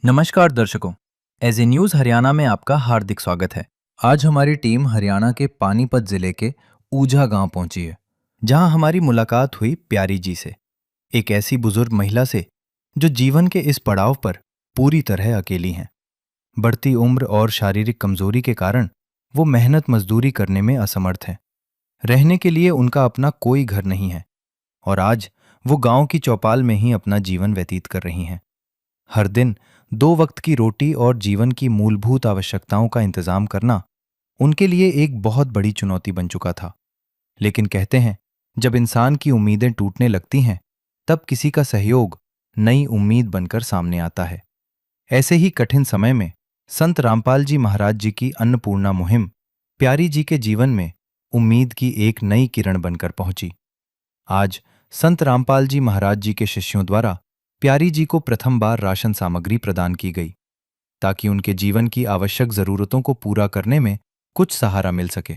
नमस्कार दर्शकों, as a news Haryana में आपका हार्दिक स्वागत है। आज हमारी टीम हरियाणा के पानीपत जिले के ऊझा गांव पहुंची है, जहां हमारी मुलाकात हुई प्यारी जी से, एक ऐसी बुजुर्ग महिला से जो जीवन के इस पड़ाव पर पूरी तरह अकेली हैं। बढ़ती उम्र और शारीरिक कमजोरी के कारण वो मेहनत मजदूरी करने में असमर्थ हैं। रहने के लिए उनका अपना कोई घर नहीं है और आज वो गांव की चौपाल में ही अपना जीवन व्यतीत कर रही हैं। हर दिन 2 वक्त की रोटी और जीवन की मूलभूत आवश्यकताओं का इंतजाम करना उनके लिए एक बहुत बड़ी चुनौती बन चुका था। लेकिन कहते हैं, जब इंसान की उम्मीदें टूटने लगती हैं, तब किसी का सहयोग नई उम्मीद बनकर सामने आता है। ऐसे ही कठिन समय में संत रामपाल जी महाराज जी की अन्नपूर्णा मुहिम प्यारी जी के जीवन में उम्मीद की एक नई किरण बनकर पहुंची। आज संत रामपाल जी महाराज जी के शिष्यों द्वारा प्यारी जी को प्रथम बार राशन सामग्री प्रदान की गई, ताकि उनके जीवन की आवश्यक जरूरतों को पूरा करने में कुछ सहारा मिल सके।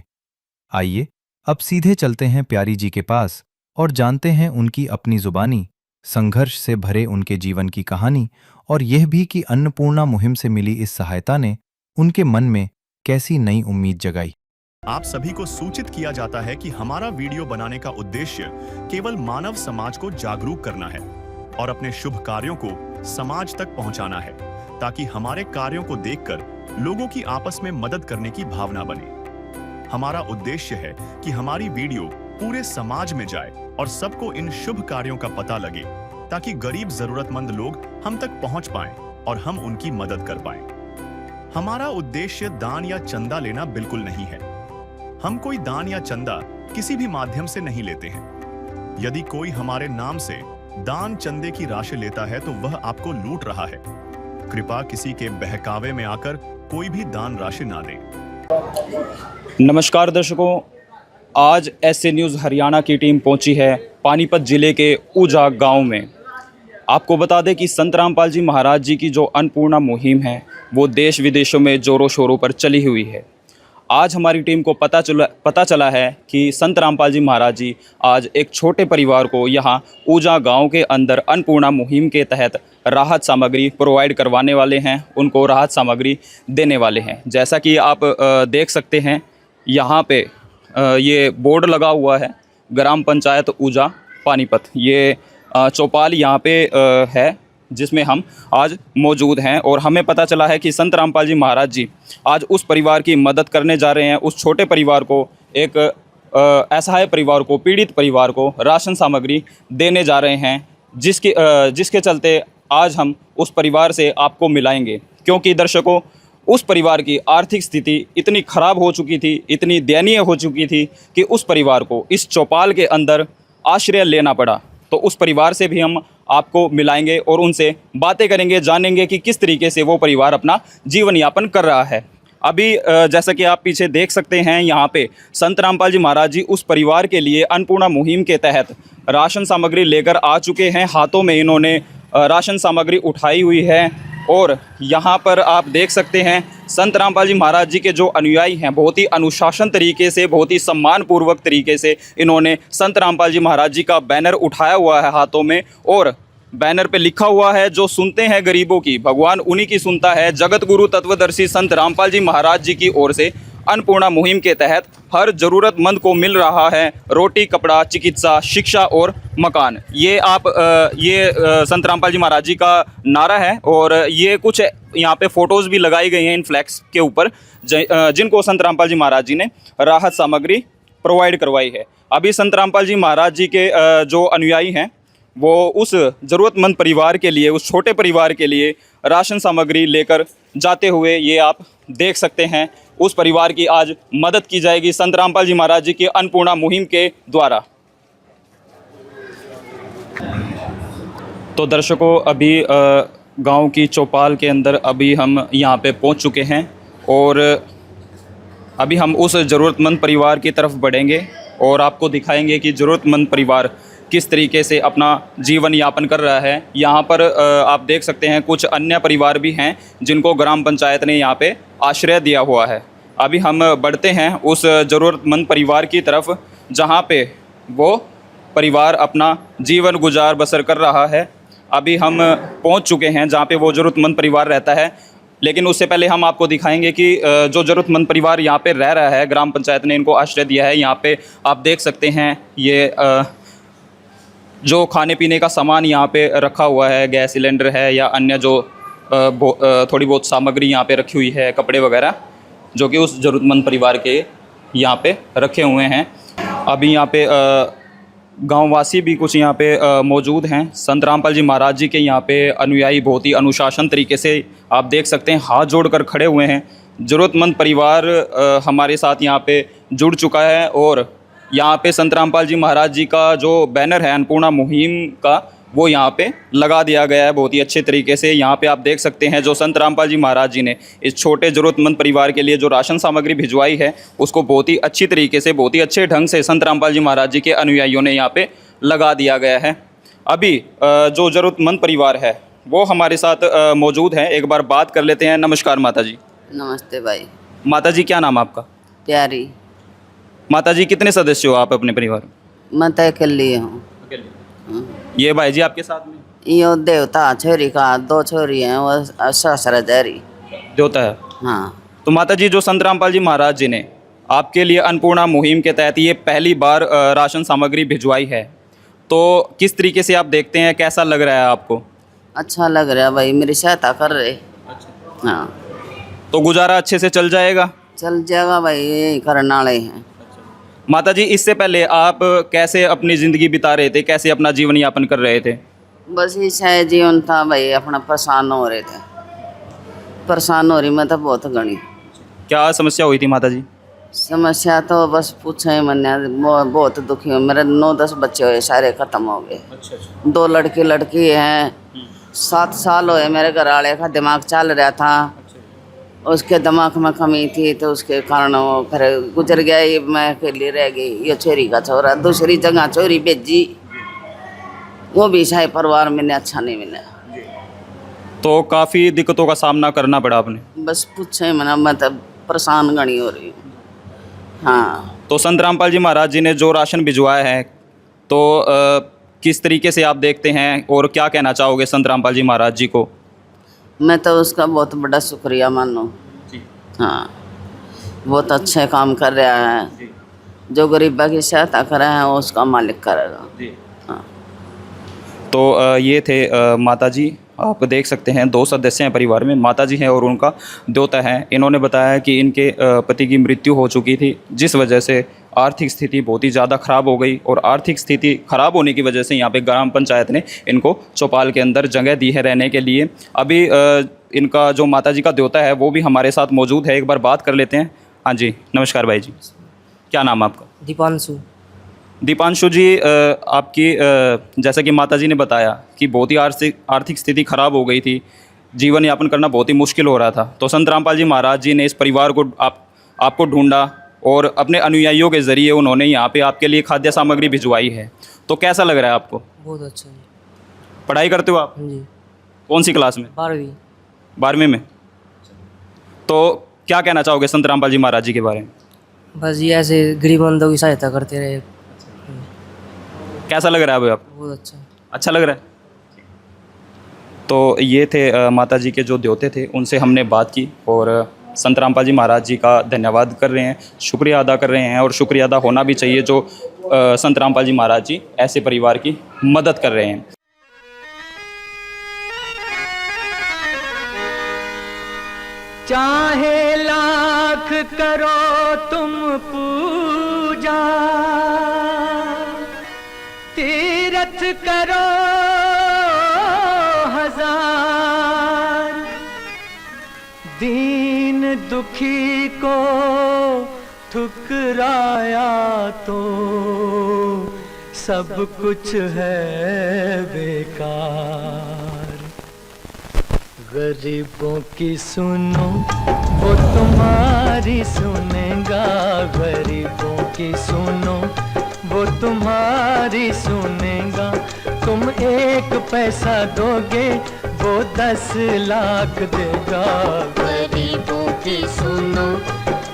आइए अब सीधे चलते हैं प्यारी जी के पास और जानते हैं उनकी अपनी जुबानी संघर्ष से भरे उनके जीवन की कहानी, और यह भी कि अन्नपूर्णा मुहिम से मिली इस सहायता ने उनके मन में कैसी नई उम्मीद जगाई। आप सभी को सूचित किया जाता है कि हमारा वीडियो बनाने का उद्देश्य केवल मानव समाज को जागरूक करना है और अपने शुभ कार्यों को समाज तक पहुंचाना है, ताकि हमारे कार्यों को देखकर लोगों की आपस में मदद करने की भावना बने। हमारा उद्देश्य है कि हमारी वीडियो पूरे समाज में जाए और सबको इन शुभ कार्यों का पता लगे, ताकि गरीब जरूरतमंद लोग हम तक पहुंच पाएं और हम उनकी मदद कर पाएं। हमारा उद्देश्य दान या चंदा लेना बिल्कुल नहीं है। हम कोई दान या चंदा किसी भी माध्यम से नहीं लेते हैं। यदि कोई हमारे नाम से दान चंदे की राशि लेता है तो वह आपको लूट रहा है। कृपया किसी के बहकावे में आकर कोई भी दान राशि ना दें। नमस्कार दर्शकों, आज एसए न्यूज़ हरियाणा की टीम पहुंची है पानीपत जिले के ऊझा गांव में। आपको बता दें कि संत रामपाल जी महाराज जी की जो अन्नपूर्णा मुहिम है वो देश विदेशों में जोरों शोरों पर चली हुई है। आज हमारी टीम को पता चला है कि संत रामपाल जी महाराज जी आज एक छोटे परिवार को यहाँ ऊझा गांव के अंदर अन्नपूर्णा मुहिम के तहत राहत सामग्री प्रोवाइड करवाने वाले हैं, उनको राहत सामग्री देने वाले हैं। जैसा कि आप देख सकते हैं, यहाँ पे ये बोर्ड लगा हुआ है, ग्राम पंचायत ऊझा पानीपत। ये चौपाल यहाँ पे है जिसमें हम आज मौजूद हैं, और हमें पता चला है कि संत रामपाल जी महाराज जी आज उस परिवार की मदद करने जा रहे हैं। उस छोटे परिवार को, एक असहाय परिवार को, पीड़ित परिवार को राशन सामग्री देने जा रहे हैं, जिसके चलते आज हम उस परिवार से आपको मिलाएंगे। क्योंकि दर्शकों, उस परिवार की आर्थिक स्थिति इतनी ख़राब हो चुकी थी, इतनी दयनीय हो चुकी थी कि उस परिवार को इस चौपाल के अंदर आश्रय लेना पड़ा। तो उस परिवार से भी हम आपको मिलाएंगे और उनसे बातें करेंगे, जानेंगे कि किस तरीके से वो परिवार अपना जीवन यापन कर रहा है। अभी जैसा कि आप पीछे देख सकते हैं, यहाँ पे संत रामपाल जी महाराज जी उस परिवार के लिए अन्नपूर्णा मुहिम के तहत राशन सामग्री लेकर आ चुके हैं। हाथों में इन्होंने राशन सामग्री उठाई हुई है, और यहाँ पर आप देख सकते हैं संत रामपाल जी महाराज जी के जो अनुयायी हैं, बहुत ही अनुशासन तरीके से, बहुत ही सम्मानपूर्वक तरीके से इन्होंने संत रामपाल जी महाराज जी का बैनर उठाया हुआ है हाथों में, और बैनर पे लिखा हुआ है, जो सुनते हैं गरीबों की, भगवान उन्हीं की सुनता है। जगत गुरु तत्वदर्शी संत रामपाल जी महाराज जी की ओर से अन्नपूर्णा मुहिम के तहत हर ज़रूरतमंद को मिल रहा है रोटी, कपड़ा, चिकित्सा, शिक्षा और मकान। ये संत रामपाल जी महाराज जी का नारा है, और ये कुछ यहाँ पे फ़ोटोज़ भी लगाई गई हैं इन फ्लैक्स के ऊपर, जिनको संत रामपाल जी महाराज जी ने राहत सामग्री प्रोवाइड करवाई है। अभी संत रामपाल जी महाराज जी के जो अनुयायी हैं वो उस ज़रूरतमंद परिवार के लिए, उस छोटे परिवार के लिए राशन सामग्री लेकर जाते हुए ये आप देख सकते हैं। उस परिवार की आज मदद की जाएगी संत रामपाल जी महाराज जी की अन्नपूर्णा मुहिम के द्वारा। तो दर्शकों, अभी गांव की चौपाल के अंदर अभी हम यहाँ पे पहुँच चुके हैं, और अभी हम उस ज़रूरतमंद परिवार की तरफ बढ़ेंगे और आपको दिखाएंगे कि ज़रूरतमंद परिवार किस तरीके से अपना जीवन यापन कर रहा है। यहाँ पर आप देख सकते हैं कुछ अन्य परिवार भी हैं जिनको ग्राम पंचायत ने यहाँ पे आश्रय दिया हुआ है। अभी हम बढ़ते हैं उस ज़रूरतमंद परिवार की तरफ, जहाँ पे वो परिवार अपना जीवन गुजार बसर कर रहा है। अभी हम पहुंच चुके हैं जहां पे वो ज़रूरतमंद परिवार रहता है। लेकिन उससे पहले हम आपको दिखाएंगे कि जो ज़रूरतमंद परिवार यहाँ पे रह रहा है, ग्राम पंचायत ने इनको आश्रय दिया है। यहाँ पे आप देख सकते हैं ये जो खाने पीने का सामान यहाँ पे रखा हुआ है, गैस सिलेंडर है या अन्य जो थोड़ी बहुत सामग्री यहाँ पे रखी हुई है, कपड़े वगैरह, जो कि उस ज़रूरतमंद परिवार के यहाँ पे रखे हुए हैं। अभी यहाँ पे गांववासी भी कुछ यहाँ पे मौजूद हैं। संत रामपाल जी महाराज जी के यहाँ पे अनुयायी बहुत ही अनुशासन तरीके से आप देख सकते हैं हाथ जोड़कर खड़े हुए हैं। ज़रूरतमंद परिवार हमारे साथ यहाँ पे जुड़ चुका है और यहाँ पे संत रामपाल जी महाराज जी का जो बैनर है अन्नपूर्णा मुहिम का, वो यहाँ पे लगा दिया गया है बहुत ही अच्छे तरीके से। यहाँ पे आप देख सकते हैं जो संत रामपाल जी महाराज जी ने इस छोटे ज़रूरतमंद परिवार के लिए जो राशन सामग्री भिजवाई है, उसको बहुत ही अच्छी तरीके से, बहुत ही अच्छे ढंग से संत रामपाल जी महाराज जी के अनुयायियों ने यहाँ पे लगा दिया गया है। अभी जो ज़रूरतमंद परिवार है वो हमारे साथ मौजूद है, एक बार बात कर लेते हैं। नमस्कार माता जी। नमस्ते भाई। माता जी, क्या नाम है आपका? प्यारी। माता जी, कितने सदस्य हो आप अपने परिवार में? मैं तो अकेली हूँ। ये भाई जी आपके साथ में? यो देवता छोरी का 2 छोरी हैं, वो ससुर जरी देवता है। हाँ। तो माता जी, जो संत रामपाल जी महाराज जी ने आपके लिए अन्नपूर्णा मुहिम के तहत ये पहली बार राशन सामग्री भिजवाई है, तो किस तरीके से आप देखते हैं, कैसा लग रहा है आपको? अच्छा लग रहा है भाई, मेरी सहायता कर रहे। हाँ। तो गुजारा अच्छे से चल जाएगा? चल जाएगा भाई, यही करने वाले हैं। माता जी, इससे पहले आप कैसे अपनी ज़िंदगी बिता रहे थे, कैसे अपना जीवन यापन कर रहे थे? बस ऐसा जीवन था भाई, अपना परेशान हो रहे थे। परेशान हो रही मैं तो बहुत घनी। क्या समस्या हुई थी माता जी? समस्या तो बस पूछे ही मैंने, बहुत दुखी हूँ। मेरे 9-10 बच्चे हुए, सारे ख़त्म हो गए। 2 लड़की हैं। 7 साल हुए मेरे घर वाले का दिमाग चल रहा था, उसके दिमाग में कमी थी, तो उसके कारण वो फिर गुजर गया। ये मैं अकेली रह गई। ये छोरी का छोरा दूसरी जगह छोरी भेजी, वो भी शाही परिवार में अच्छा नहीं मिला। तो काफ़ी दिक्कतों का सामना करना पड़ा आपने? बस पूछे ही मैं तो परेशान घनी हो रही हूँ। हाँ। तो संत रामपाल जी महाराज जी ने जो राशन भिजवाया है, तो किस तरीके से आप देखते हैं और क्या कहना चाहोगे संत रामपाल जी महाराज जी को? मैं तो उसका बहुत बड़ा शुक्रिया मानो। हाँ, बहुत अच्छे काम कर रहा है। जो गरीबा की सहायता कर रहा है वो उसका मालिक करेगा। हाँ। तो ये थे माता जी। आप देख सकते हैं 2 सदस्य हैं परिवार में, माता जी हैं और उनका देवता है। इन्होंने बताया कि इनके पति की मृत्यु हो चुकी थी, जिस वजह से आर्थिक स्थिति बहुत ही ज़्यादा ख़राब हो गई और आर्थिक स्थिति ख़राब होने की वजह से यहाँ पे ग्राम पंचायत ने इनको चौपाल के अंदर जगह दी है रहने के लिए। अभी इनका जो माता जी का देवता है वो भी हमारे साथ मौजूद है, एक बार बात कर लेते हैं। हाँ जी, नमस्कार भाई जी, क्या नाम है आपका? दीपांशु। दीपांशु जी, आपकी जैसा कि माता जी ने बताया कि बहुत ही आर्थिक स्थिति ख़राब हो गई थी, जीवन यापन करना बहुत ही मुश्किल हो रहा था, तो संत रामपाल जी महाराज जी ने इस परिवार को आपको ढूंढा और अपने अनुयायियों के ज़रिए उन्होंने यहाँ पे आपके लिए खाद्य सामग्री भिजवाई है। तो कैसा लग रहा है आपको? बहुत अच्छा जी। पढ़ाई करते हो आप? जी। कौन सी क्लास में? 12वीं। 12वीं में। तो क्या कहना चाहोगे संत रामपाल जी महाराज जी के बारे में? बस ये ऐसे गरीब बंदों की सहायता करते रहे। कैसा लग रहा है अभी आपको? बहुत अच्छा। अच्छा लग रहा है। तो ये थे माता जी के जो देवते थे, उनसे हमने बात की और संत रामपाल जी महाराज जी का धन्यवाद कर रहे हैं, शुक्रिया अदा कर रहे हैं और शुक्रिया अदा होना भी चाहिए जो संत रामपाल जी महाराज जी ऐसे परिवार की मदद कर रहे हैं। चाहे लाख करो तुम पूजा, तीरथ करो हजार, दीन दुखी को ठुकराया तो सब कुछ है बेकार। गरीबों की सुनो वो तुम्हारी सुनेगा, गरीबों की सुनो वो तुम्हारी सुनेगा। तुम 1 पैसा दोगे वो 10 लाख देगा। गरीबों की सुनो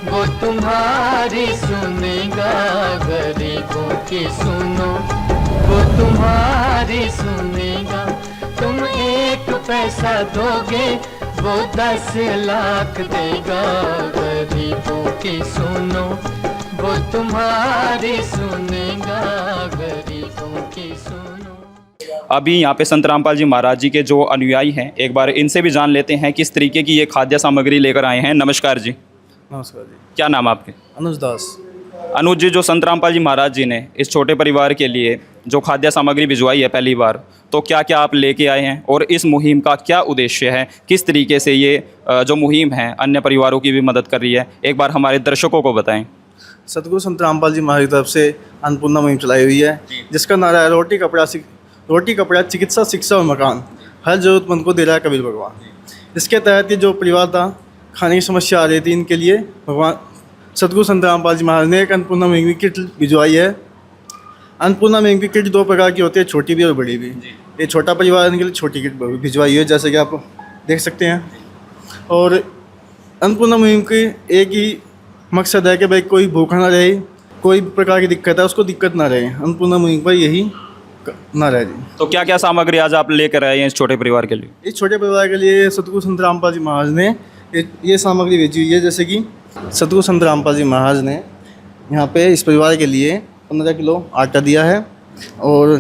वो तुम्हारी सुनेगा, गरीबों की सुनो वो तुम्हारी सुनेगा। तुम 1 पैसा दोगे वो 10 लाख देगा, गरीबों की सुनो वो तुम्हारी सुनेगा, गरीबों की सुनो। अभी यहाँ पे संत रामपाल जी महाराज जी के जो अनुयायी हैं, एक बार इनसे भी जान लेते हैं किस तरीके की ये खाद्य सामग्री लेकर आए हैं। नमस्कार जी। नमस्कार जी। क्या नाम आपके? अनुज दास। अनुज जी, जो संत रामपाल जी महाराज जी ने इस छोटे परिवार के लिए जो खाद्य सामग्री भिजवाई है पहली बार, तो क्या क्या आप लेके आए हैं और इस मुहिम का क्या उद्देश्य है, किस तरीके से ये जो मुहिम है अन्य परिवारों की भी मदद कर रही है, एक बार हमारे दर्शकों को बताएं। सतगुरु संत रामपाल जी महाराज की तरफ से अन्नपूर्णा मुहिम चलाई हुई है, जिसका नारा है रोटी कपड़ा चिकित्सा शिक्षा और मकान, हर जरूरतमंद को दे रहा है कबीर भगवान। इसके तहत ये जो परिवार था, खाने की समस्या आ रही थी, इनके लिए भगवान सतगुरु संत रामपाल जी महाराज ने एक अन्नपूर्णा मुहिम की किट भिजवाई है। अन्नपूर्णा मुहिम की किट 2 प्रकार की होती है, छोटी भी और बड़ी भी। ये छोटा परिवार है, इनके लिए छोटी किट भिजवाई है, जैसे कि आप देख सकते हैं। और अन्नपूर्णा मुहिम की एक ही मकसद है कि भाई कोई भूखा ना रहे, कोई प्रकार की दिक्कत है उसको दिक्कत ना रहे। अन्नपूर्णा मुहिम पर यही ना रहे जी। तो क्या क्या सामग्री आज आप लेकर आए हैं इस छोटे परिवार के लिए? इस छोटे परिवार के लिए सतगुरु संत रामपाल जी महाराज ने ये सामग्री भेजी हुई है। जैसे कि सतगुरु संत रामपाल जी महाराज ने यहाँ पे इस परिवार के लिए 15 किलो आटा दिया है और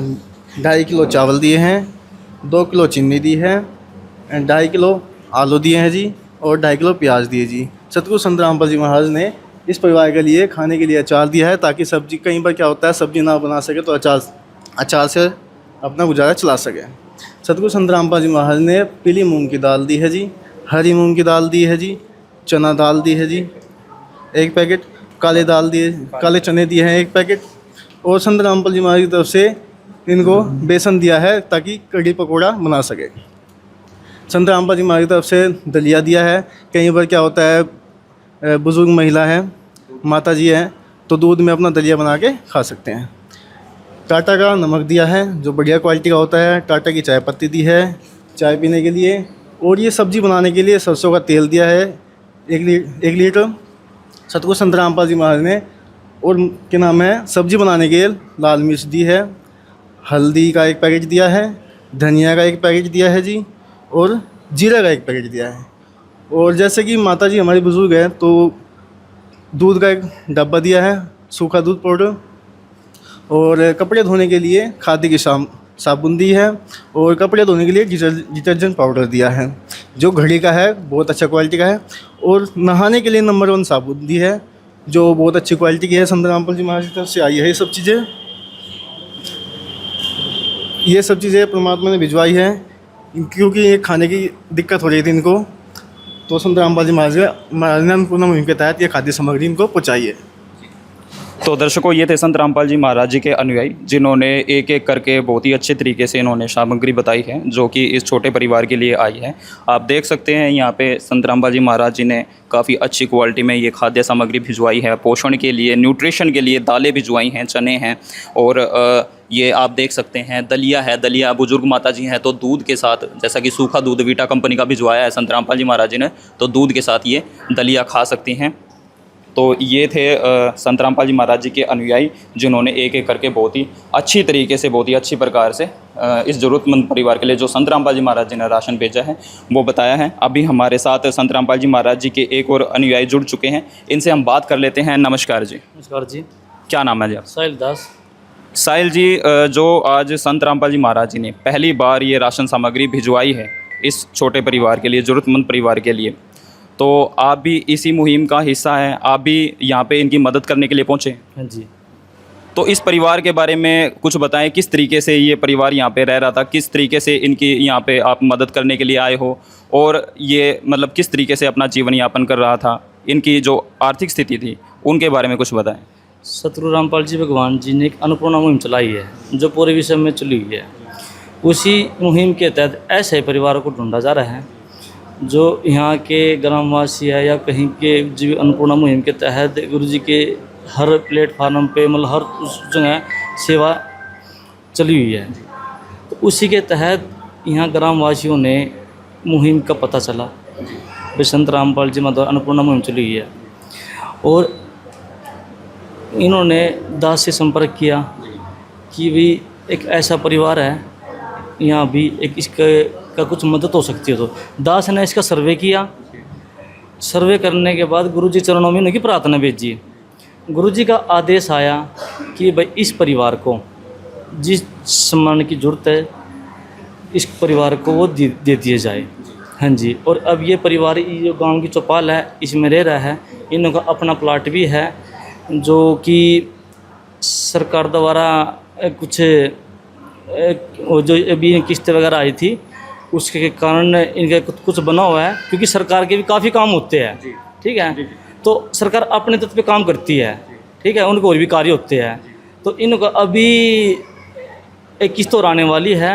2.5 किलो चावल दिए हैं, 2 किलो चीनी दी है, 2.5 किलो आलू दिए हैं जी, और 2.5 किलो प्याज दिए जी। सतगुरु संत रामपाल जी महाराज ने इस परिवार के लिए खाने के लिए अचार दिया है, ताकि सब्जी, कई बार क्या होता है सब्जी ना बना सके तो अचार से अपना गुजारा चला सके। सतगुरु संत रामपाल जी महाराज ने पीली मूंग की दाल दी है जी, हरी मूंग की दाल दी है जी, चना दाल दी है जी 1 पैकेट, काले चने दिए हैं 1 पैकेट, और संत रामपाल जी महाराज की तरफ से इनको बेसन दिया है ताकि कढ़ी पकौड़ा बना सके। संत रामपाल जी महाराज की तरफ से दलिया दिया है। कई बार क्या होता है बुज़ुर्ग महिला है, माता जी हैं, तो दूध में अपना दलिया बना के खा सकते हैं। टाटा का नमक दिया है जो बढ़िया क्वालिटी का होता है। टाटा की चाय पत्ती दी है चाय पीने के लिए, और ये सब्ज़ी बनाने के लिए सरसों का तेल दिया है 1 लीटर सतगुरु संत रामपाल जी महाराज ने। और क्या नाम है, सब्ज़ी बनाने के लिए लाल मिर्च दी है, हल्दी का 1 पैकेट दिया है, धनिया का 1 पैकेट दिया है जी, और जीरा का 1 पैकेट दिया है। और जैसे कि माता जी हमारी बुज़ुर्ग हैं, तो दूध का 1 डब्बा दिया है, सूखा दूध पाउडर, और कपड़े धोने के लिए खादी की साबुन दी है, और कपड़े धोने के लिए डिटर्जेंट पाउडर दिया है जो घड़ी का है, बहुत अच्छा क्वालिटी का है। और नहाने के लिए नंबर 1 साबुन दी है जो बहुत अच्छी क्वालिटी की है। संत रामपाल जी महाराज की तरफ से आई है ये सब चीज़ें परमात्मा ने भिजवाई है, क्योंकि ये खाने की दिक्कत हो रही थी इनको, तो संत रामपाल जी महाराज ने अन्नपूर्णा मुहिम के तहत ये खाद्य सामग्री इनको पहुँचाई है। तो दर्शकों, ये थे संत रामपाल जी महाराज जी के अनुयायी, जिन्होंने एक एक करके बहुत ही अच्छे तरीके से इन्होंने सामग्री बताई है जो कि इस छोटे परिवार के लिए आई है। आप देख सकते हैं यहाँ पे संत रामपाल जी महाराज जी ने काफ़ी अच्छी क्वालिटी में ये खाद्य सामग्री भिजवाई है, पोषण के लिए, न्यूट्रिशन के लिए दालें भिजवाई हैं, चने हैं, और ये आप देख सकते हैं दलिया है। दलिया बुजुर्ग माता जी हैं तो दूध के साथ, जैसा कि सूखा दूध वीटा कंपनी का भिजवाया है संत रामपाल जी महाराज जी ने, तो दूध के साथ ये दलिया खा सकती हैं। तो ये थे संत रामपाल जी महाराज जी के अनुयायी, जिन्होंने एक एक करके बहुत ही अच्छी तरीके से, बहुत ही अच्छी प्रकार से इस ज़रूरतमंद परिवार के लिए जो संत रामपाल जी महाराज जी ने राशन भेजा है वो बताया है। अभी हमारे साथ संत रामपाल जी महाराज जी के एक और अनुयायी जुड़ चुके हैं, इनसे हम बात कर लेते हैं। नमस्कार जी। नमस्कार जी। क्या नाम है जी? साहिल दास। साहिल जी, जो आज संत रामपाल जी महाराज जी ने पहली बार ये राशन सामग्री भिजवाई है इस छोटे परिवार के लिए, ज़रूरतमंद परिवार के लिए, तो आप भी इसी मुहिम का हिस्सा हैं, आप भी यहाँ पे इनकी मदद करने के लिए पहुँचे? हाँ जी। तो इस परिवार के बारे में कुछ बताएं, किस तरीके से ये परिवार यहाँ पे रह रहा था, किस तरीके से इनकी यहाँ पे आप मदद करने के लिए आए हो, और ये मतलब किस तरीके से अपना जीवन यापन कर रहा था, इनकी जो आर्थिक स्थिति थी उनके बारे में कुछ बताएं। सतगुरु रामपाल जी भगवान जी ने एक अन्नपूर्णा मुहिम चलाई है जो पूरे विश्व में चली हुई है। उसी मुहिम के तहत ऐसे परिवारों को ढूंढा जा रहा है जो यहाँ के ग्रामवासी है या कहीं के जीव अन्नपूर्णा मुहिम के तहत गुरु जी के हर प्लेटफार्म पे, मतलब हर उस जगह सेवा चली हुई है। तो उसी के तहत यहाँ ग्रामवासियों ने मुहिम का पता चला, संत रामपाल जी मतलब अन्नपूर्णा मुहिम चली हुई है, और इन्होंने दास से संपर्क किया कि भी एक ऐसा परिवार है यहाँ भी एक इसके का कुछ मदद हो सकती है। तो दास ने इसका सर्वे किया। सर्वे करने के बाद गुरुजी चरणों में उनकी प्रार्थना भेजी। गुरुजी का आदेश आया कि भाई इस परिवार को जिस सम्मान की ज़रूरत है इस परिवार को वो दे दिए जाए। हाँ जी। और अब ये परिवार ये जो गांव की चौपाल है इसमें रह रहा है। इन लोगों का अपना प्लाट भी है जो कि सरकार द्वारा कुछ वो जो अभी किस्त वगैरह आई थी उसके कारण इनका कुछ बना हुआ है, क्योंकि सरकार के भी काफ़ी काम होते हैं। ठीक है। तो सरकार अपने तत्व पे काम करती है। ठीक है। उनको और भी कार्य होते हैं। तो इनका अभी एक किस्त और आने वाली है,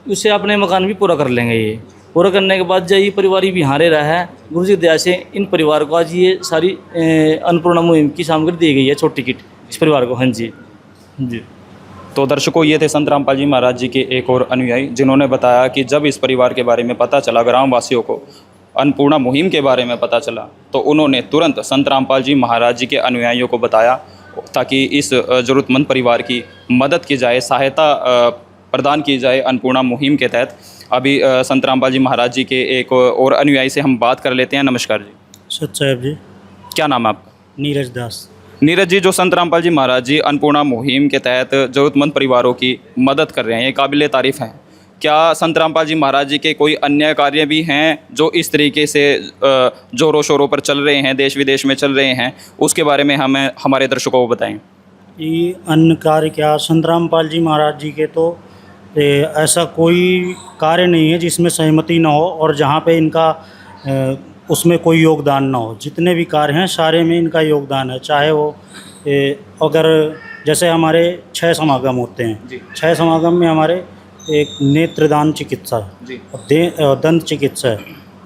उससे अपने मकान भी पूरा कर लेंगे। ये पूरा करने के बाद जो ये परिवार भी यहाँ रह रहा है, गुरु जी की दया से इन परिवार को आज ये सारी अन्नपूर्णा मुहिम की सामग्री दी गई है, छोटी किट इस परिवार को। हाँ जी। जी। तो दर्शकों, ये थे संत रामपाल जी महाराज जी के एक और अनुयायी, जिन्होंने बताया कि जब इस परिवार के बारे में पता चला, ग्रामवासियों को अन्नपूर्णा मुहिम के बारे में पता चला, तो उन्होंने तुरंत संत रामपाल जी महाराज जी के अनुयायियों को बताया ताकि इस ज़रूरतमंद परिवार की मदद की जाए, सहायता प्रदान की जाए अन्नपूर्णा मुहिम के तहत। अभी संत रामपाल जी महाराज जी के एक और अनुयायी से हम बात कर लेते हैं। नमस्कार जी। सत साहब जी। क्या नाम है आपका? नीरज दास। नीरज जी, जो संत रामपाल जी महाराज जी अन्नपूर्णा मुहिम के तहत ज़रूरतमंद परिवारों की मदद कर रहे हैं, ये काबिल तारीफ़ है। क्या संत रामपाल जी महाराज जी के कोई अन्य कार्य भी हैं जो इस तरीके से जोरों शोरों पर चल रहे हैं, देश विदेश में चल रहे हैं, उसके बारे में हमें हमारे दर्शकों को बताएं। ये अन्य कार्य क्या, संत रामपाल जी महाराज जी के तो ऐसा कोई कार्य नहीं है जिसमें सहमति ना हो और जहाँ पे इनका उसमें कोई योगदान ना हो। जितने भी कार्य हैं सारे में इनका योगदान है। चाहे वो अगर जैसे हमारे 6 समागम होते हैं, 6 समागम में हमारे एक नेत्रदान चिकित्सा, दंत चिकित्सा,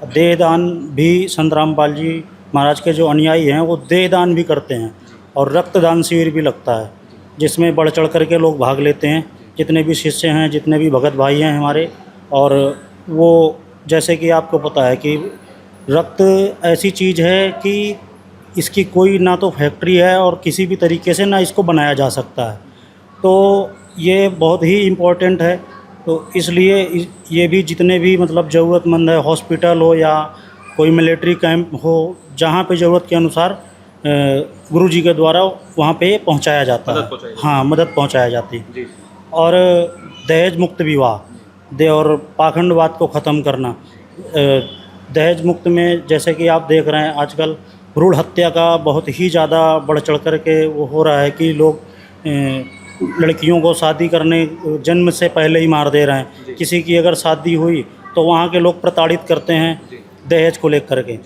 देहदान भी संत रामपाल जी महाराज के जो अनुयायी हैं वो देहदान भी करते हैं और रक्तदान शिविर भी लगता है जिसमें बढ़ चढ़ करके लोग भाग लेते हैं, जितने भी शिष्य हैं, जितने भी भगत भाई हैं हमारे। और वो जैसे कि आपको पता है कि रक्त ऐसी चीज़ है कि इसकी कोई ना तो फैक्ट्री है और किसी भी तरीके से ना इसको बनाया जा सकता है, तो ये बहुत ही इम्पोर्टेंट है। तो इसलिए ये भी जितने भी मतलब ज़रूरतमंद है, हॉस्पिटल हो या कोई मिलिट्री कैंप हो, जहाँ पे ज़रूरत के अनुसार गुरु जी के द्वारा वहाँ पे पहुँचाया जाता है। हाँ, मदद पहुँचाया जाती है। और दहेज मुक्त विवाह और पाखंडवाद को ख़त्म करना। दहेज मुक्त में जैसे कि आप देख रहे हैं आजकल भ्रूण हत्या का बहुत ही ज़्यादा बढ़ चढ़ कर के वो हो रहा है कि लोग लड़कियों को शादी करने जन्म से पहले ही मार दे रहे हैं। किसी की अगर शादी हुई तो वहाँ के लोग प्रताड़ित करते हैं दहेज को लेकर के,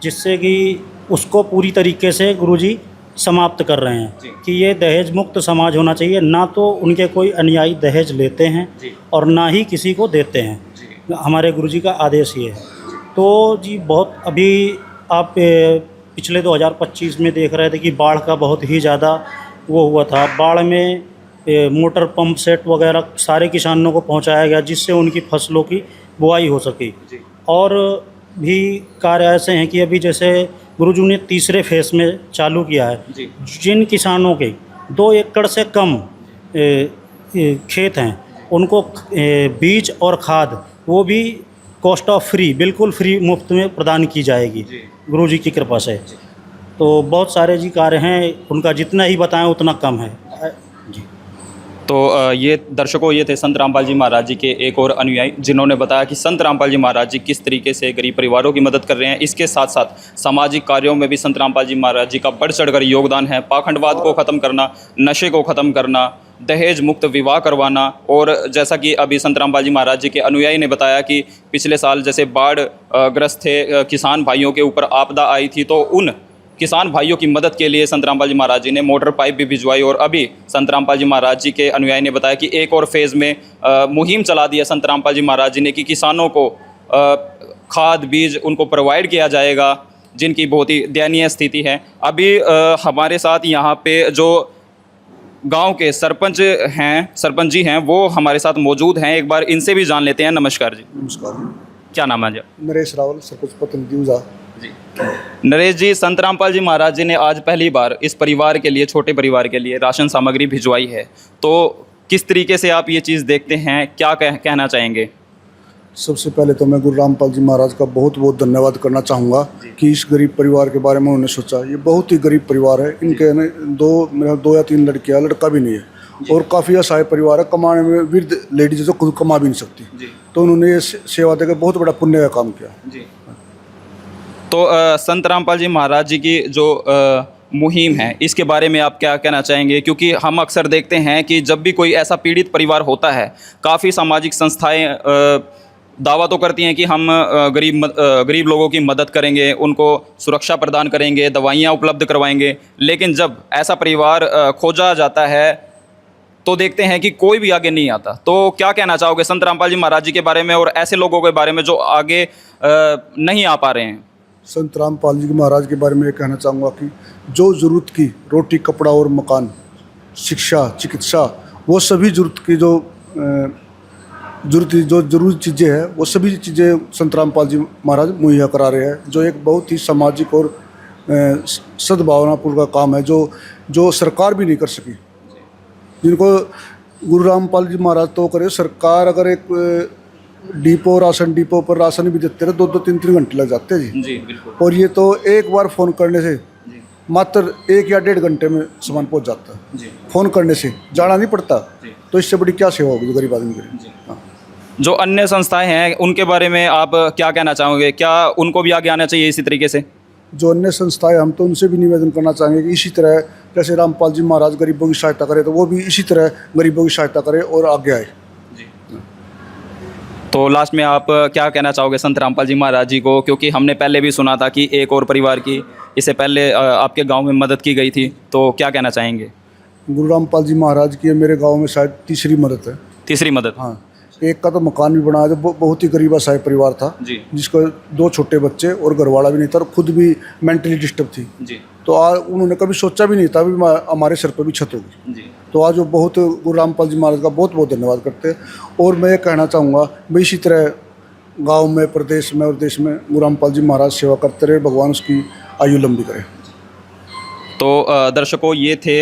जिससे कि उसको पूरी तरीके से गुरुजी समाप्त कर रहे हैं कि ये दहेज मुक्त समाज होना चाहिए। ना तो उनके कोई अनुयायी दहेज लेते हैं और ना ही किसी को देते हैं। हमारे गुरुजी का आदेश ये है। तो जी बहुत अभी आप पिछले 2025 में देख रहे थे कि बाढ़ का बहुत ही ज़्यादा वो हुआ था। बाढ़ में मोटर पंप सेट वगैरह सारे किसानों को पहुंचाया गया जिससे उनकी फसलों की बुआई हो सकी। और भी कार्य ऐसे हैं कि अभी जैसे गुरुजी ने तीसरे फेस में चालू किया है। जिन किसानों के 2 एकड़ से कम खेत हैं उनको बीज और खाद वो भी कॉस्ट ऑफ फ्री, बिल्कुल फ्री मुफ्त में प्रदान की जाएगी गुरुजी की कृपा से। तो बहुत सारे जी कार्य हैं, उनका जितना ही बताएं उतना कम है जी। तो ये दर्शकों, ये थे संत रामपाल जी महाराज जी के एक और अनुयायी, जिन्होंने बताया कि संत रामपाल जी महाराज जी किस तरीके से गरीब परिवारों की मदद कर रहे हैं। इसके साथ साथ सामाजिक कार्यों में भी संत रामपाल जी महाराज जी का बढ़ चढ़कर योगदान है। पाखंडवाद को ख़त्म करना, नशे को ख़त्म करना, दहेज मुक्त विवाह करवाना। और जैसा कि अभी संत रामपाल जी महाराज जी के अनुयायी ने बताया कि पिछले साल जैसे बाढ़ ग्रस्त थे, किसान भाइयों के ऊपर आपदा आई थी, तो उन किसान भाइयों की मदद के लिए संत रामपाल जी महाराज जी ने मोटर पाइप भी भिजवाई। और अभी संत रामपाल जी महाराज जी के अनुयायी ने बताया कि एक और फेज़ में मुहिम चला दिया संत रामपाल जी महाराज जी ने कि किसानों को खाद बीज उनको प्रोवाइड किया जाएगा जिनकी बहुत ही दयनीय स्थिति है। अभी हमारे साथ यहाँ पे जो गांव के सरपंच जी हैं वो हमारे साथ मौजूद हैं। एक बार इनसे भी जान लेते हैं। नमस्कार जी। नमस्कार। क्या नाम है जी? नरेश रावल, सरपंच प्रतिनिधि ऊजा। नरेश जी, संत रामपाल जी महाराज जी ने आज पहली बार इस परिवार के लिए, छोटे परिवार के लिए राशन सामग्री भिजवाई है, तो किस तरीके से आप ये चीज़ देखते हैं, क्या कहना चाहेंगे? सबसे पहले तो मैं गुरु रामपाल जी महाराज का बहुत बहुत धन्यवाद करना चाहूँगा कि इस गरीब परिवार के बारे में उन्होंने सोचा। ये बहुत ही गरीब परिवार है, इनके मेरा 2 या 3 लड़कियाँ, लड़का भी नहीं है और काफ़ी असहाय परिवार है। कमाने में वृद्ध लेडीज तो खुद कमा भी नहीं सकती, तो उन्होंने ये सेवा देकर बहुत बड़ा पुण्य का काम किया। तो संत रामपाल जी महाराज जी की जो मुहिम है, इसके बारे में आप क्या कहना चाहेंगे? क्योंकि हम अक्सर देखते हैं कि जब भी कोई ऐसा पीड़ित परिवार होता है, काफ़ी सामाजिक संस्थाएं दावा तो करती हैं कि हम गरीब लोगों की मदद करेंगे, उनको सुरक्षा प्रदान करेंगे, दवाइयाँ उपलब्ध करवाएंगे, लेकिन जब ऐसा परिवार खोजा जाता है तो देखते हैं कि कोई भी आगे नहीं आता। तो क्या कहना चाहोगे संत रामपाल जी महाराज जी के बारे में और ऐसे लोगों के बारे में जो आगे नहीं आ पा रहे हैं? संत रामपाल जी महाराज के बारे में ये कहना चाहूँगा कि जो ज़रूरत की रोटी, कपड़ा और मकान, शिक्षा, चिकित्सा, वो सभी ज़रूरत की जो जरूरी चीज़ें हैं, वो सभी चीज़ें संत रामपाल जी महाराज मुहैया करा रहे हैं, जो एक बहुत ही सामाजिक और सद्भावनापूर्ण काम है, जो सरकार भी नहीं कर सकी। जिनको गुरु रामपाल जी महाराज तो करे, सरकार अगर एक राशन डिपो पर राशन भी देते रहे 2-2, 3-3 घंटे लग जाते हैं जी बिल्कुल। और ये तो एक बार फ़ोन करने से मात्र 1 या 1.5 घंटे में सामान पहुंच जाता है। फ़ोन करने से जाना नहीं पड़ता, तो इससे बड़ी क्या सेवा होगी गरीब आदमी के लिए। हाँ। जो अन्य संस्थाएं हैं उनके बारे में आप क्या कहना चाहोगे? क्या उनको भी आगे आना चाहिए इसी तरीके से? जो अन्य संस्थाएं, हम तो उनसे भी निवेदन करना चाहेंगे कि इसी तरह जैसे रामपाल जी महाराज गरीबों की सहायता करे, तो वो भी इसी तरह गरीबों की सहायता करे और आगे आए। तो लास्ट में आप क्या कहना चाहोगे संत रामपाल जी महाराज जी को? क्योंकि हमने पहले भी सुना था कि एक और परिवार की इससे पहले आपके गांव में मदद की गई थी, तो क्या कहना चाहेंगे? गुरु रामपाल जी महाराज की मेरे गांव में शायद तीसरी मदद है। तीसरी मदद? हाँ। एक का तो मकान भी बना, जो बहुत ही गरीब असहाय परिवार था जी, जिसको 2 छोटे बच्चे और घरवाला भी नहीं था और खुद भी मेंटली डिस्टर्ब थी जी। तो आज उन्होंने कभी सोचा भी नहीं था भी हमारे सर पर भी छत होगी जी। तो आज वो बहुत गुरु रामपाल जी महाराज का बहुत बहुत धन्यवाद करते हैं। और मैं ये कहना चाहूँगा भाई, इसी तरह गांव में, प्रदेश में और देश में गुरु रामपाल जी महाराज सेवा करते रहे, भगवान उसकी आयु लंबी करे। तो दर्शकों, ये थे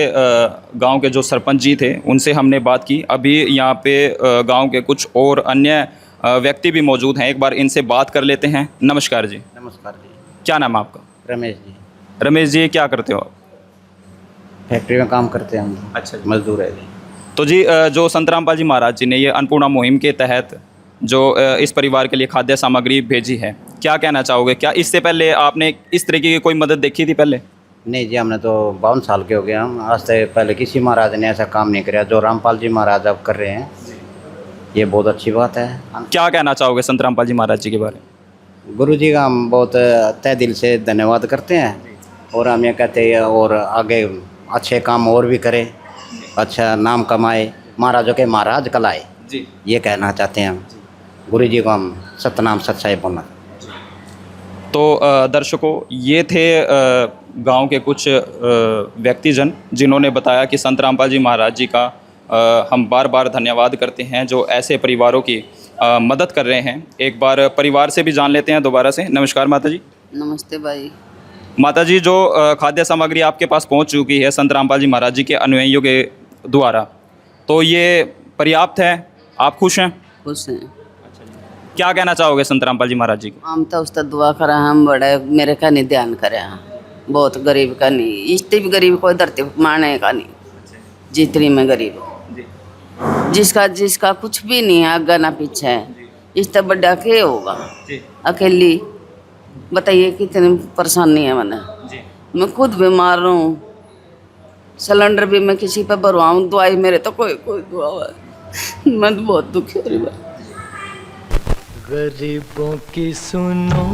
गांव के जो सरपंच जी थे, उनसे हमने बात की। अभी यहाँ पे गांव के कुछ और अन्य व्यक्ति भी मौजूद हैं, एक बार इनसे बात कर लेते हैं। नमस्कार जी। नमस्कार जी। क्या नाम है आपका? रमेश जी। रमेश जी, क्या करते हो आप? फैक्ट्री में काम करते हैं हम। अच्छा, मजदूर है जी। तो जी, जो संत रामपाल जी महाराज जी ने ये अन्नपूर्णा मुहिम के तहत जो इस परिवार के लिए खाद्य सामग्री भेजी है, क्या कहना चाहोगे? क्या इससे पहले आपने इस तरीके की कोई मदद देखी थी पहले? नहीं जी, हमने तो 52 साल के हो गए हम, आज से पहले किसी महाराज ने ऐसा काम नहीं किया जो रामपाल जी महाराज अब कर रहे हैं। ये बहुत अच्छी बात है। क्या कहना चाहोगे संत रामपाल जी महाराज जी के बारे में? गुरु जी का हम बहुत तहे दिल से धन्यवाद करते हैं और हम ये कहते हैं और आगे अच्छे काम और भी करें, अच्छा नाम कमाए, महाराजों के महाराज कलाए जी, ये कहना चाहते हैं हम। गुरु जी को हम सतनाम सच्चाई बोलना। तो दर्शकों, ये थे गांव के कुछ व्यक्तिजन जिन्होंने बताया कि संत रामपाल जी महाराज जी का हम बार बार धन्यवाद करते हैं जो ऐसे परिवारों की मदद कर रहे हैं। एक बार परिवार से भी जान लेते हैं दोबारा से। नमस्कार माता जी। नमस्ते भाई। माता जी, जो खाद्य सामग्री आपके पास पहुंच चुकी है संत रामपाल जी महाराज जी के अनुयायियों के द्वारा, तो ये पर्याप्त है? आप खुश हैं? खुश हैं। क्या कहना चाहोगे संत रामपाल जी महाराज जी को? हम तो उसका दुआ करा, हम बड़े मेरे का नहीं ध्यान करे, बहुत गरीब का नहीं, इतनी भी गरीब कोई धरती मारने का नहीं, जितनी में गरीब जिसका कुछ भी नहीं है, आगे ना पीछे है, इससे बड़ा क्या होगा? अकेली बताइए कितनी परेशानी है। मैं खुद बीमार हूँ, सिलेंडर भी मैं किसी पे भरवाऊँ, दवाई मेरे तो कोई दुआ है, मैं तो बहुत दुखी हो रही हूँ। गरीबों की सुनो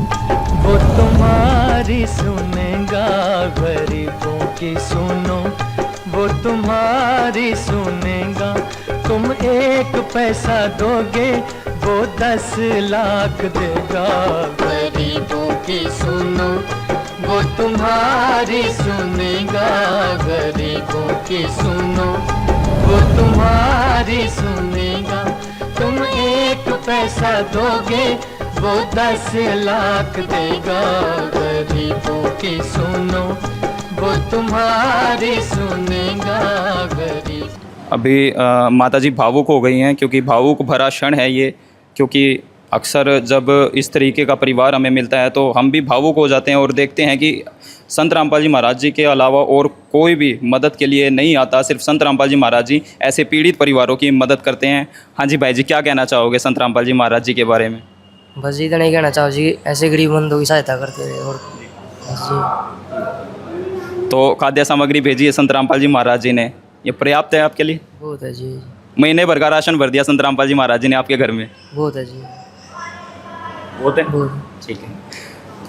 वो तुम्हारी सुनेगा, गरीबों की सुनो वो तुम्हारी सुनेगा। तुम 1 पैसा दोगे वो 10 लाख देगा। गरीबों की सुनो वो तुम्हारी सुनेगा, गरीबों की सुनो वो तुम्हारी सुनेगा। तुम 1 पैसा दोगे वो 10 लाख देगा। गरीबों की सुनो वो तुम्हारी सुनेगा गरीब। अभी माता जी भावुक हो गई हैं, क्योंकि भावुक भरा क्षण है ये, क्योंकि अक्सर जब इस तरीके का परिवार हमें मिलता है तो हम भी भावुक हो जाते हैं और देखते हैं कि संत रामपाल जी महाराज जी के अलावा और कोई भी मदद के लिए नहीं आता, सिर्फ संत रामपाल जी महाराज जी ऐसे पीड़ित परिवारों की मदद करते हैं। हाँ जी भाई जी, क्या कहना चाहोगे संत रामपाल जी महाराज जी के बारे में? बस इतना ही कहना चाहो जी, ऐसे गरीब बंदों की सहायता करते रहे। और जी तो खाद्य सामग्री भेजी है संत रामपाल जी महाराज जी ने, ये पर्याप्त है आपके लिए? बहुत है जी। महीने भर का राशन भर दिया संत रामपाल जी महाराज जी ने आपके घर में? बहुत है जी। बहुत है? बहुत। ठीक है।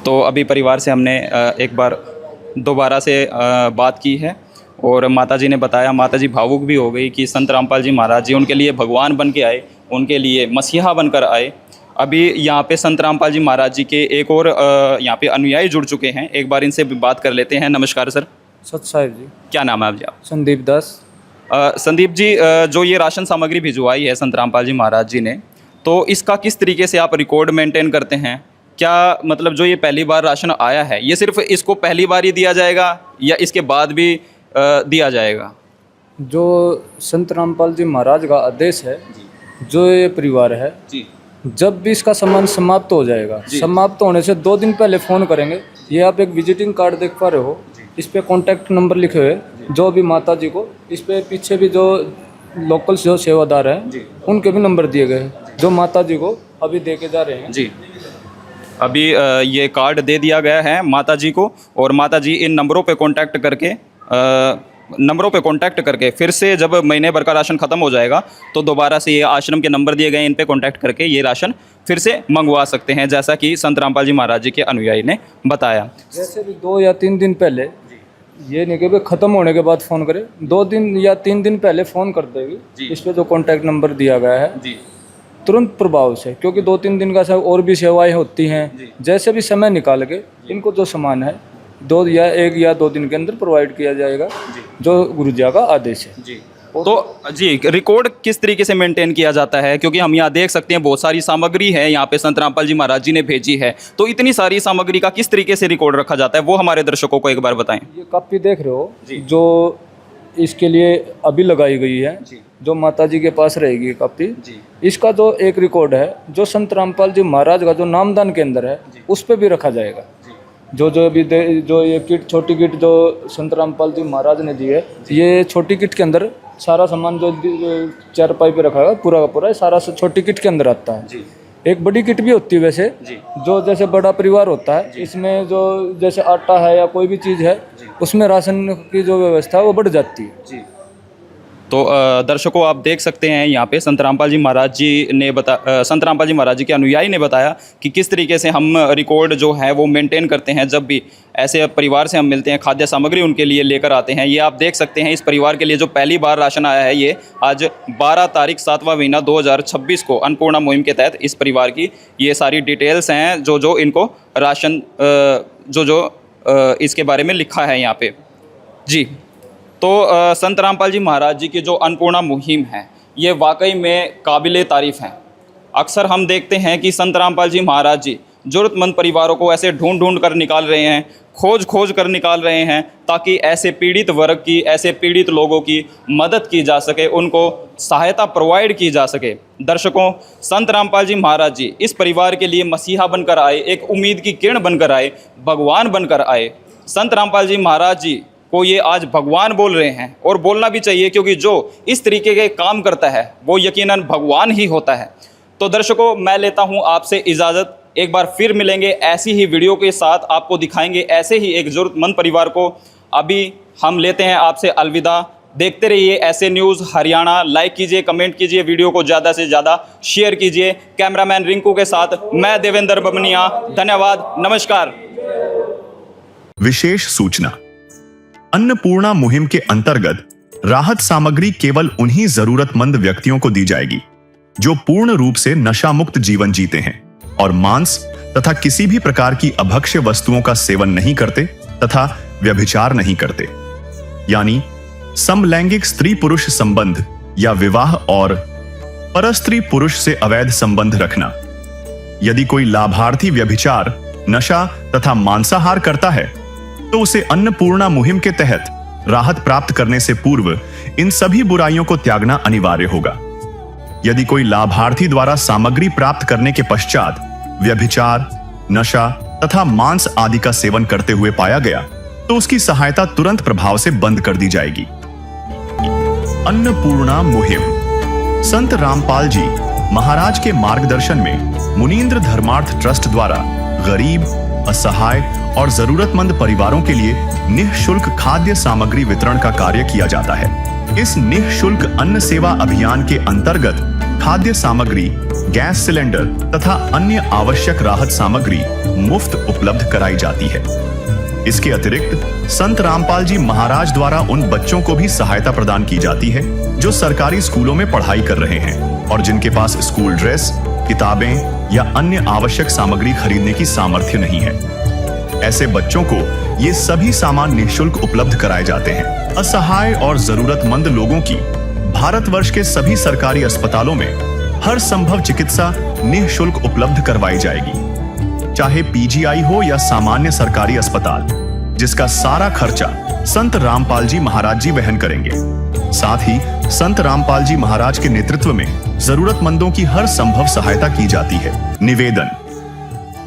तो अभी परिवार से हमने एक बार दोबारा से बात की है और माता जी ने बताया, माता जी भावुक भी हो गई कि संत रामपाल जी महाराज जी उनके लिए भगवान बन के आए, उनके लिए मसीहा बनकर आए। अभी यहाँ पे संत रामपाल जी महाराज जी के एक और यहाँ पे अनुयायी जुड़ चुके हैं, एक बार इनसे भी बात कर लेते हैं। नमस्कार सर। सत साहिब जी। क्या नाम है आप जी? संदीप दास। संदीप जी, जो ये राशन सामग्री भिजवाई है संत रामपाल जी महाराज जी ने, तो इसका किस तरीके से आप रिकॉर्ड मेंटेन करते हैं? क्या मतलब जो ये पहली बार राशन आया है, ये सिर्फ इसको पहली बार ही दिया जाएगा या इसके बाद भी दिया जाएगा? जो संत रामपाल जी महाराज का आदेश है, जो ये परिवार है जी, जब भी इसका सामान समाप्त हो जाएगा, समाप्त होने से 2 दिन पहले फ़ोन करेंगे। ये आप एक विजिटिंग कार्ड देख पा रहे हो, इस पे कॉन्टैक्ट नंबर लिखे हुए, जो भी माता जी को, इस पे पीछे भी जो लोकल जो सेवादार हैं उनके भी नंबर दिए गए हैं, जो माता जी को अभी दे के जा रहे हैं। जी, अभी ये कार्ड दे दिया गया है माता जी को, और माता जी इन नंबरों पे कांटेक्ट करके फिर से जब महीने भर का राशन ख़त्म हो जाएगा तो दोबारा से ये आश्रम के नंबर दिए गए हैं, इन पे कांटेक्ट करके ये राशन फिर से मंगवा सकते हैं, जैसा कि संत रामपाल जी महाराज जी के अनुयायी ने बताया। जैसे भी 2 या 3 दिन पहले, ये नहीं कि भाई ख़त्म होने के बाद फ़ोन करें, 2 दिन या 3 दिन पहले फ़ोन कर देगी। इस पर जो कॉन्टैक्ट नंबर दिया गया है जी, तुरंत प्रभाव से, क्योंकि 2-3 दिन का सब और भी सेवाएं होती हैं, जैसे भी समय निकाल के इनको जो सामान है 1 या 2 दिन के अंदर प्रोवाइड किया जाएगा, जो गुरुजी का आदेश है। जी, तो जी रिकॉर्ड किस तरीके से मेंटेन किया जाता है? क्योंकि हम यहाँ देख सकते हैं बहुत सारी सामग्री है यहाँ पे संत रामपाल जी महाराज जी ने भेजी है, तो इतनी सारी सामग्री का किस तरीके से रिकॉर्ड रखा जाता है, वो हमारे दर्शकों को एक बार बताएं। ये कापी देख रहे हो, जो इसके लिए अभी लगाई गई है, जो माता जी के पास रहेगी कापी, इसका जो एक रिकॉर्ड है, जो संत रामपाल जी महाराज का जो नामदान के अंदर है, उस पर भी रखा जाएगा। जो अभी जो ये किट, छोटी किट जो संत रामपाल जी महाराज ने दी है, ये छोटी किट के अंदर सारा सामान जो 4 पे रखा है पूरा का पूरा, सारा छोटी किट के अंदर आता है। एक बड़ी किट भी होती है वैसे, जो जैसे बड़ा परिवार होता है, इसमें जो जैसे आटा है या कोई भी चीज़ है, उसमें राशन की जो व्यवस्था है वो बढ़ जाती है। तो दर्शकों आप देख सकते हैं यहाँ पे संत रामपाल जी महाराज जी ने संत रामपाल जी महाराज जी के अनुयायी ने बताया कि किस तरीके से हम रिकॉर्ड जो है वो मेंटेन करते हैं। जब भी ऐसे परिवार से हम मिलते हैं, खाद्य सामग्री उनके लिए लेकर आते हैं। ये आप देख सकते हैं इस परिवार के लिए जो पहली बार राशन आया है, ये आज 12 तारीख 7वां महीना 2026 को अन्नपूर्णा मुहिम के तहत इस परिवार की ये सारी डिटेल्स हैं, जो इनको राशन इसके बारे में लिखा है यहाँ पे जी। तो संत रामपाल जी महाराज जी की जो अन्नपूर्णा मुहिम है, ये वाकई में काबिले तारीफ़ हैं। अक्सर हम देखते हैं कि संत रामपाल जी महाराज जी ज़रूरतमंद परिवारों को ऐसे ढूंढ कर निकाल रहे हैं, खोज कर निकाल रहे हैं, ताकि ऐसे पीड़ित वर्ग की, ऐसे पीड़ित लोगों की मदद की जा सके, उनको सहायता प्रोवाइड की जा सके। दर्शकों, संत रामपाल जी महाराज जी इस परिवार के लिए मसीहा बनकर आए, एक उम्मीद की किरण बनकर आए, भगवान बनकर आए। संत रामपाल जी महाराज जी को ये आज भगवान बोल रहे हैं, और बोलना भी चाहिए, क्योंकि जो इस तरीके के काम करता है वो यकीनन भगवान ही होता है। तो दर्शकों, मैं लेता हूँ आपसे इजाज़त। एक बार फिर मिलेंगे ऐसी ही वीडियो के साथ, आपको दिखाएंगे ऐसे ही एक ज़रूरतमंद परिवार को। अभी हम लेते हैं आपसे अलविदा। देखते रहिए ऐसे न्यूज़ हरियाणा। लाइक कीजिए, कमेंट कीजिए, वीडियो को ज़्यादा से ज़्यादा शेयर कीजिए। कैमरामैन रिंकू के साथ मैं देवेंद्र बमनिया। धन्यवाद, नमस्कार। विशेष सूचना, अन्नपूर्णा मुहिम के अंतर्गत राहत सामग्री केवल उन्हीं जरूरतमंद व्यक्तियों को दी जाएगी जो पूर्ण रूप से नशा मुक्त जीवन जीते हैं और मांस तथा किसी भी प्रकार की अभक्ष्य वस्तुओं का सेवन नहीं करते तथा व्यभिचार नहीं करते, यानी समलैंगिक स्त्री पुरुष संबंध या विवाह और परस्त्री पुरुष से अवैध संबंध रखना, यदि कोई लाभार्थी व्यभिचार, नशा तथा मांसाहार करता है तो उसे अन्नपूर्णा मुहिम के तहत राहत प्राप्त करने से पूर्व इन सभी बुराइयों को त्यागना अनिवार्य होगा। यदि कोई लाभार्थी द्वारा सामग्री प्राप्त करने के पश्चात व्यभिचार, नशा तथा मांस आदि का सेवन करते हुए पाया गया तो उसकी सहायता तुरंत प्रभाव से बंद कर दी जाएगी। अन्नपूर्णा मुहिम। संत रामपाल जी महाराज के मार्गदर्शन में मुनींद्र धर्मार्थ ट्रस्ट द्वारा गरीब, असहाय और जरूरतमंद परिवारों के लिए निःशुल्क खाद्य सामग्री वितरण का कार्य किया जाता है। इस निःशुल्क अन्न सेवा अभियान के अंतर्गत खाद्य सामग्री, गैस सिलेंडर तथा अन्य आवश्यक राहत सामग्री मुफ्त उपलब्ध कराई जाती है। इसके अतिरिक्त संत रामपाल जी महाराज द्वारा उन बच्चों को भी सहायता प्रदान की जाती है जो सरकारी स्कूलों में पढ़ाई कर रहे हैं और जिनके पास स्कूल ड्रेस, किताबें या अन्य आवश्यक सामग्री खरीदने की सामर्थ्य नहीं है। ऐसे बच्चों को ये सभी सामान निःशुल्क उपलब्ध कराए जाते हैं। असहाय और जरूरतमंद लोगों की भारतवर्ष के सभी सरकारी अस्पतालों में हर संभव चिकित्सा निःशुल्क उपलब्ध करवाई जाएगी, चाहे पीजीआई हो या सामान्य सरकारी अस्पताल, जिसका सारा खर्चा संत रामपाल जी महाराज जी वहन करेंगे। साथ ही संत रामपाल जी महाराज के नेतृत्व में जरूरतमंदों की हर संभव सहायता की जाती है। निवेदन।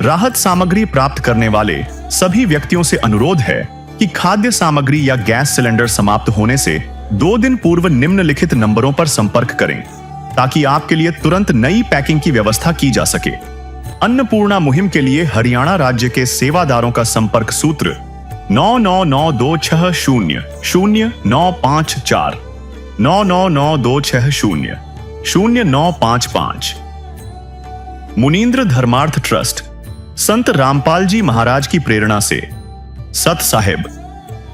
राहत सामग्री प्राप्त करने वाले सभी व्यक्तियों से अनुरोध है कि खाद्य सामग्री या गैस सिलेंडर समाप्त होने से 2 दिन पूर्व निम्नलिखित नंबरों पर संपर्क करें ताकि आपके लिए तुरंत नई पैकिंग की व्यवस्था की जा सके। अन्नपूर्णा मुहिम के लिए हरियाणा राज्य के सेवादारों का संपर्क सूत्र 9992600954 9992600955। मुनींद्र धर्मार्थ ट्रस्ट संत रामपाल जी महाराज की प्रेरणा से सत साहिब